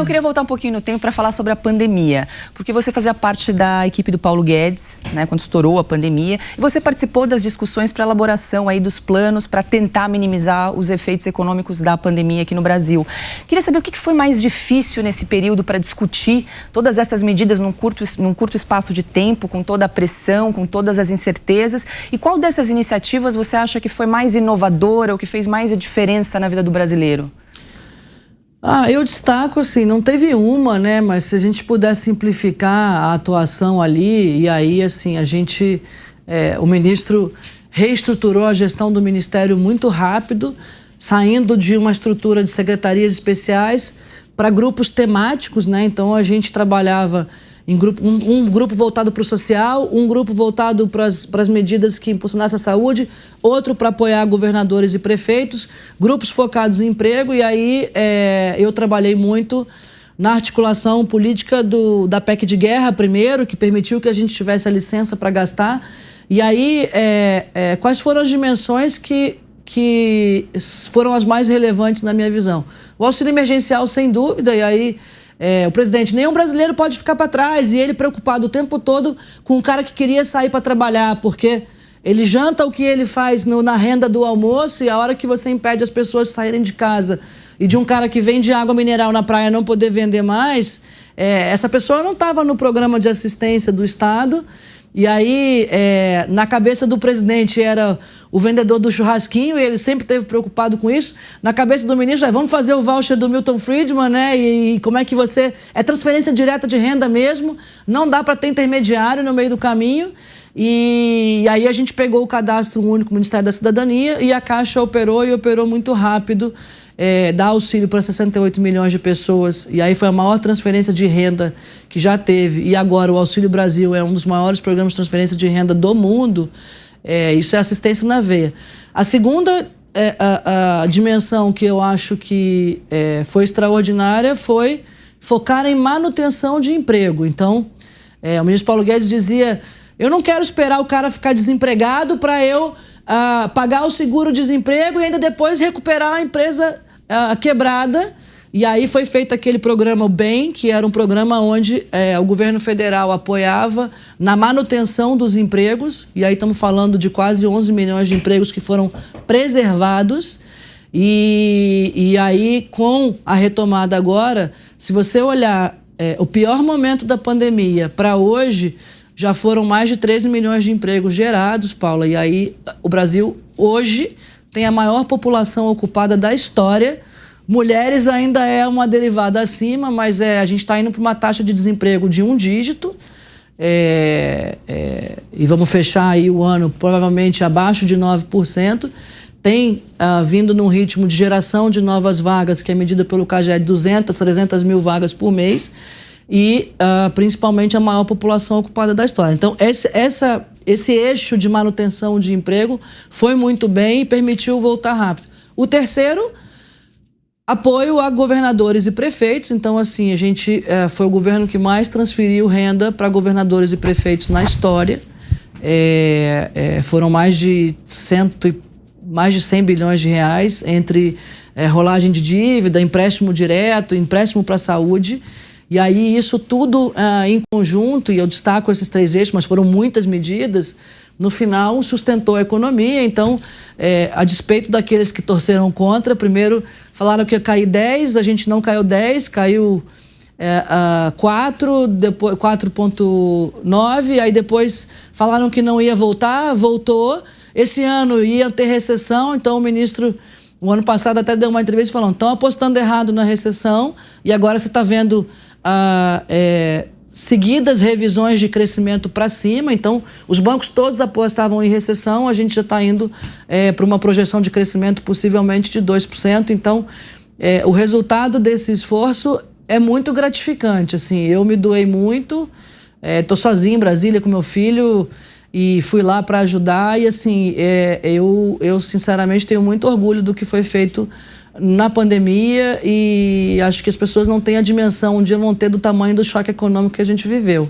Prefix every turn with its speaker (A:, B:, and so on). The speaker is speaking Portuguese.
A: Eu queria voltar um pouquinho no tempo para falar sobre a pandemia, porque você fazia parte da equipe do Paulo Guedes, né, quando estourou a pandemia, e você participou das discussões para elaboração aí dos planos para tentar minimizar os efeitos econômicos da pandemia aqui no Brasil. Queria saber o que foi mais difícil nesse período para discutir todas essas medidas num curto espaço de tempo, com toda a pressão, com todas as incertezas, e qual dessas iniciativas você acha que foi mais inovadora ou que fez mais a diferença na vida do brasileiro?
B: Eu destaco assim, não teve uma, né, mas se a gente puder simplificar a atuação ali, e aí assim, o ministro reestruturou a gestão do ministério muito rápido, saindo de uma estrutura de secretarias especiais para grupos temáticos, né, então a gente trabalhava em um grupo voltado para o social, um grupo voltado para as medidas que impulsionassem a saúde, outro para apoiar governadores e prefeitos, grupos focados em emprego, e aí eu trabalhei muito na articulação política da PEC de guerra primeiro, que permitiu que a gente tivesse a licença para gastar, e aí quais foram as dimensões que foram as mais relevantes na minha visão? O auxílio emergencial, sem dúvida, e aí o presidente, nenhum brasileiro pode ficar para trás, e ele preocupado o tempo todo com o cara que queria sair para trabalhar, porque ele janta o que ele faz na renda do almoço, e a hora que você impede as pessoas de saírem de casa e de um cara que vende água mineral na praia não poder vender mais, essa pessoa não estava no programa de assistência do Estado. E aí, na cabeça do presidente era o vendedor do churrasquinho, e ele sempre esteve preocupado com isso. Na cabeça do ministro, vamos fazer o voucher do Milton Friedman, né? E como é que você... É transferência direta de renda mesmo, não dá para ter intermediário no meio do caminho. E aí a gente pegou o cadastro único do Ministério da Cidadania, e a Caixa operou, e operou muito rápido, dá auxílio para 68 milhões de pessoas, e aí foi a maior transferência de renda que já teve, e agora o Auxílio Brasil é um dos maiores programas de transferência de renda do mundo. Isso é assistência na veia. A segunda a dimensão que eu acho que foi extraordinária foi focar em manutenção de emprego. Então, o ministro Paulo Guedes dizia: eu não quero esperar o cara ficar desempregado para eu pagar o seguro-desemprego e ainda depois recuperar a empresa quebrada. E aí foi feito aquele programa BEM, que era um programa onde o governo federal apoiava na manutenção dos empregos, e aí estamos falando de quase 11 milhões de empregos que foram preservados. E aí, com a retomada agora, se você olhar o pior momento da pandemia para hoje, já foram mais de 13 milhões de empregos gerados, Paula, e aí o Brasil hoje tem a maior população ocupada da história. Mulheres ainda é uma derivada acima, mas a gente está indo para uma taxa de desemprego de 1 dígito, e vamos fechar aí o ano provavelmente abaixo de 9%. Tem vindo num ritmo de geração de novas vagas, que é medida pelo CAGED, 200, 300 mil vagas por mês, e principalmente a maior população ocupada da história. Então, esse eixo de manutenção de emprego foi muito bem e permitiu voltar rápido. O terceiro, apoio a governadores e prefeitos. Então, assim, a gente foi o governo que mais transferiu renda para governadores e prefeitos na história. Foram mais de 100 bilhões de reais entre rolagem de dívida, empréstimo direto, empréstimo para a saúde. E aí isso tudo em conjunto, e eu destaco esses 3 eixos, mas foram muitas medidas, no final sustentou a economia. Então, a despeito daqueles que torceram contra, primeiro falaram que ia cair 10, a gente não caiu 10, caiu 4, depois 4,9, aí depois falaram que não ia voltar, voltou. Esse ano ia ter recessão, então o ministro, o ano passado, até deu uma entrevista falando: estão apostando errado na recessão, e agora você está vendo seguidas revisões de crescimento para cima. Então, os bancos todos apostavam em recessão, a gente já está indo para uma projeção de crescimento possivelmente de 2%. Então, o resultado desse esforço é muito gratificante. Assim, eu me doei muito, estou sozinha em Brasília com meu filho e fui lá para ajudar, e assim, eu sinceramente tenho muito orgulho do que foi feito na pandemia, e acho que as pessoas não têm a dimensão, um dia vão ter, do tamanho do choque econômico que a gente viveu.